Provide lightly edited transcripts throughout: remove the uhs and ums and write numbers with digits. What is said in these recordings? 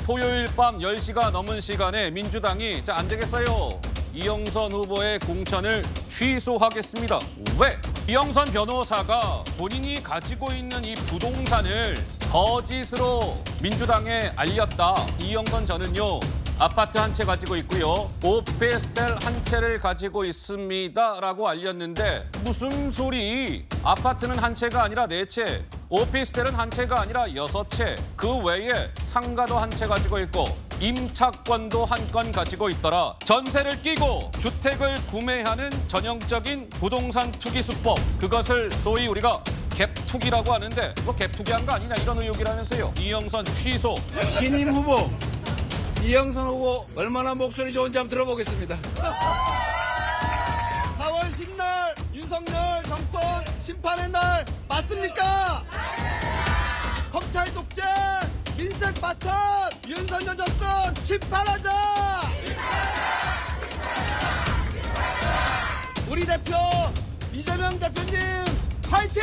토요일 밤 10시가 넘은 시간에 민주당이 안 되겠어요. 이영선 후보의 공천을 취소하겠습니다. 왜? 이영선 변호사가 본인이 가지고 있는 이 부동산을 거짓으로 민주당에 알렸다. 이영선 저는요. 아파트 한 채 가지고 있고요. 오피스텔 한 채를 가지고 있습니다라고 알렸는데 무슨 소리? 아파트는 한 채가 아니라 4채, 오피스텔은 한 채가 아니라 6채, 그 외에 상가도 한 채 가지고 있고 임차권도 한 건 가지고 있더라. 전세를 끼고 주택을 구매하는 전형적인 부동산 투기 수법. 그것을 소위 우리가 갭투기라고 하는데 뭐 갭투기한 거 아니냐 이런 의혹이라면서요. 이영선 취소. 신임 후보 이영선 후보 얼마나 목소리 좋은지 한번 들어보겠습니다. 4월 10날 윤석열 정권 심판의 날 맞습니까? 검찰 독재, 민생 파탄, 윤석열 정권 심판하자! 우리 대표 이재명 대표님 파이팅!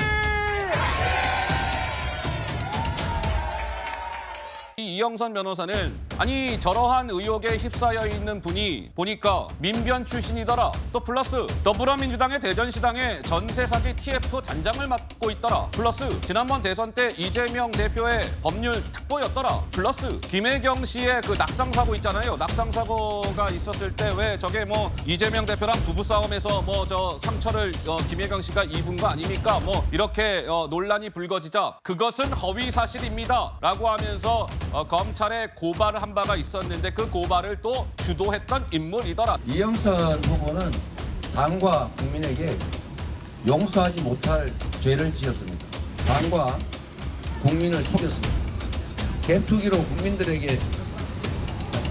이영선 변호사는 아니 저러한 의혹에 휩싸여 있는 분이 보니까 민변 출신이더라. 또 플러스 더불어민주당의 대전시당의 전세 사기 TF 단장을 맡고 있더라. 플러스 지난번 대선 때 이재명 대표의 법률 특보였더라. 플러스 김혜경 씨의 그 낙상 사고 있잖아요. 낙상 사고가 있었을 때 왜 저게 뭐 이재명 대표랑 부부 싸움에서 뭐 저 상처를 김혜경 씨가 입은 거 아닙니까? 뭐 이렇게 논란이 불거지자 그것은 허위 사실입니다라고 하면서 검찰에 고발을 한 바가 있었는데 그 고발을 또 주도했던 인물이더라. 이영선 후보는 당과 국민에게 용서하지 못할 죄를 지었습니다. 당과 국민을 속였습니다. 갭투기로 국민들에게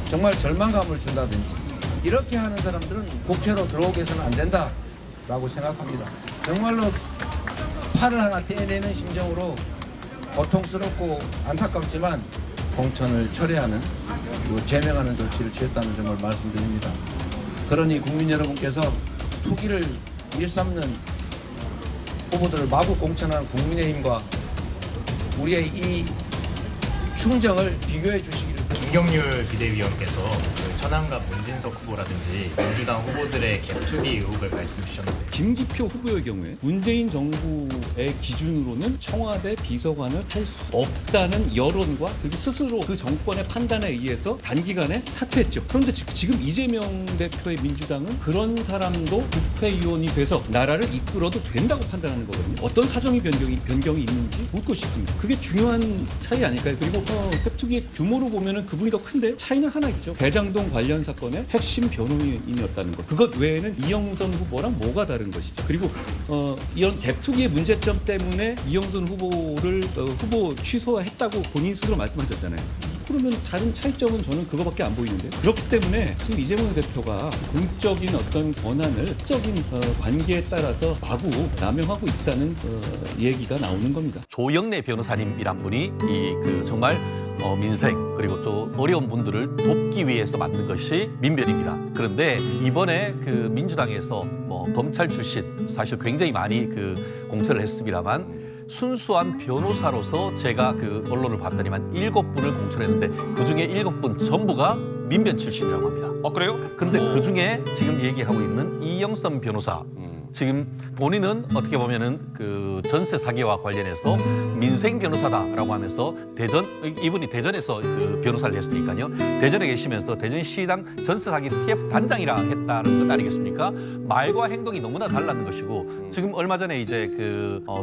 정말 절망감을 준다든지 이렇게 하는 사람들은 국회로 들어오게 해서는 안 된다라고 생각합니다. 정말로 팔을 하나 떼내는 심정으로 고통스럽고 안타깝지만 공천을 철회하는 그리고 제명하는 조치를 취했다는 점을 말씀드립니다. 그러니 국민 여러분께서 투기를 일삼는 후보들을 마구 공천하는 국민의힘과 우리의 이 충정을 비교해 주시기를. 김경률 비대위원께서 그 천안갑 문진석 후보라든지 민주당 후보들의 갭투기 의혹을 말씀 주셨는데 김기표 후보의 경우에 문재인 정부의 기준으로는 청와대 비서관을 할 수 없다는 여론과 그리고 스스로 그 정권의 판단에 의해서 단기간에 사퇴했죠. 그런데 지금 이재명 대표의 민주당은 그런 사람도 국회의원이 돼서 나라를 이끌어도 된다고 판단하는 거거든요. 어떤 사정이 변경이 있는지 묻고 싶습니다. 그게 중요한 차이 아닐까요? 그리고 갭투기의 규모로 보면은 그분이 더 큰데 차이는 하나 있죠. 대장동 관련 사건의 핵심 변호인이었다는 것. 그것 외에는 이영선 후보랑 뭐가 다른 것이죠. 그리고 이런 갭투기의 문제점 때문에 이영선 후보를 후보 취소했다고 본인 스스로 말씀하셨잖아요. 그러면 다른 차이점은 저는 그거밖에 안 보이는데. 그렇기 때문에 지금 이재명 대표가 공적인 어떤 권한을 적인 관계에 따라서 마구 남용하고 있다는 얘기가 나오는 겁니다. 조영래 변호사님이란 분이 정말 민생 그리고 또 어려운 분들을 돕기 위해서 만든 것이 민변입니다. 그런데 이번에 그 민주당에서 검찰 출신 사실 굉장히 많이 공천을 했습니다만 순수한 변호사로서 제가 언론을 봤더니만 7분을 공천했는데 그중에 7분 전부가 민변 출신이라고 합니다. 그래요? 그런데 그중에 지금 얘기하고 있는 이영선 변호사 지금 본인은 어떻게 보면은 전세 사기와 관련해서 민생 변호사다라고 하면서 이분이 대전에서 변호사를 했으니까요. 대전에 계시면서 대전시당 전세 사기 TF 단장이라 했다는 것 아니겠습니까? 말과 행동이 너무나 달라는 것이고 지금 얼마 전에 이제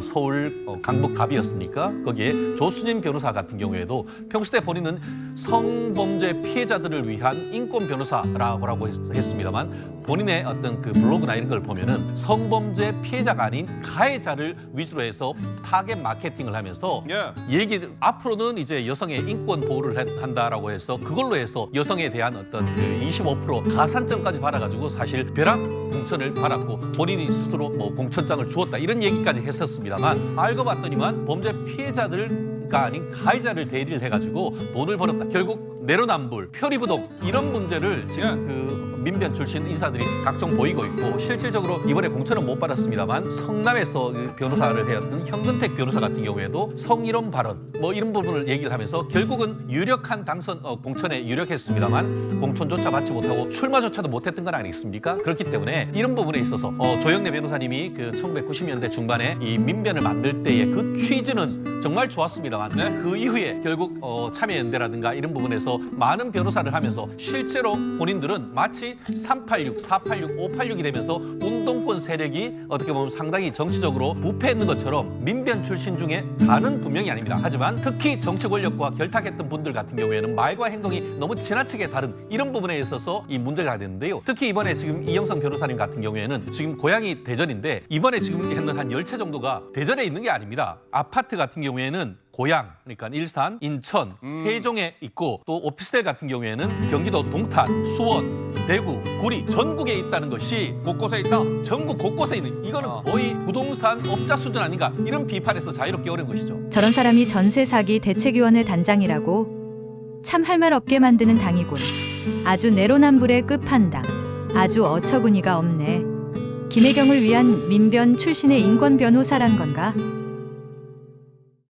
서울 강북 갑이었습니까? 거기에 조수진 변호사 같은 경우에도 평소 때 본인은 성범죄 피해자들을 위한 인권 변호사라고 했습니다만 본인의 어떤 블로그나 이런 걸 보면은 성범죄 피해자가 아닌 가해자를 위주로 해서 타겟 마케팅을 하면서 앞으로는 이제 여성의 인권 보호를 한다라고 해서 그걸로 해서 여성에 대한 어떤 25% 가산점까지 받아가지고 사실 벼락 공천을 받았고 본인이 스스로 공천장을 주었다 이런 얘기까지 했었습니다만 알고 봤더니만 범죄 피해자들가 아닌 가해자를 대리를 해가지고 돈을 벌었다. 결국 내로남불, 표리부동 이런 문제를 지금 민변 출신 인사들이 각종 보이고 있고 실질적으로 이번에 공천은 못 받았습니다만 성남에서 변호사를 해왔던 현근택 변호사 같은 경우에도 성희롱 발언 뭐 이런 부분을 얘기를 하면서 결국은 유력한 당선 공천에 유력했습니다만 공천조차 받지 못하고 출마조차도 못했던 건 아니겠습니까? 그렇기 때문에 이런 부분에 있어서 조영래 변호사님이 그 1990년대 중반에 이 민변을 만들 때의 그 취지는 정말 좋았습니다만 네. 그 이후에 결국 참여연대라든가 이런 부분에서 많은 변호사를 하면서 실제로 본인들은 마치 386, 486, 586이 되면서 운동권 세력이 어떻게 보면 상당히 정치적으로 부패했는 것처럼 민변 출신 중에 다는 분명히 아닙니다. 하지만 특히 정치 권력과 결탁했던 분들 같은 경우에는 말과 행동이 너무 지나치게 다른 이런 부분에 있어서 이 문제가 되는데요. 특히 이번에 지금 이영선 변호사님 같은 경우에는 지금 고향이 대전인데 이번에 지금 했는 한 10채 정도가 대전에 있는 게 아닙니다. 아파트 같은 경우에는 고양, 그러니까 일산, 인천, 세종에 있고 또 오피스텔 같은 경우에는 경기도 동탄, 수원, 대구, 구리 전국에 있다는 것이 곳곳에 있다. 전국 곳곳에 있는 이거는 거의 부동산 업자 수준 아닌가 이런 비판에서 자유롭게 어려운 것이죠. 저런 사람이 전세 사기 대책위원회 단장이라고? 참 할 말 없게 만드는 당이군. 아주 내로남불의 끝판당. 아주 어처구니가 없네. 김혜경을 위한 민변 출신의 인권 변호사란 건가?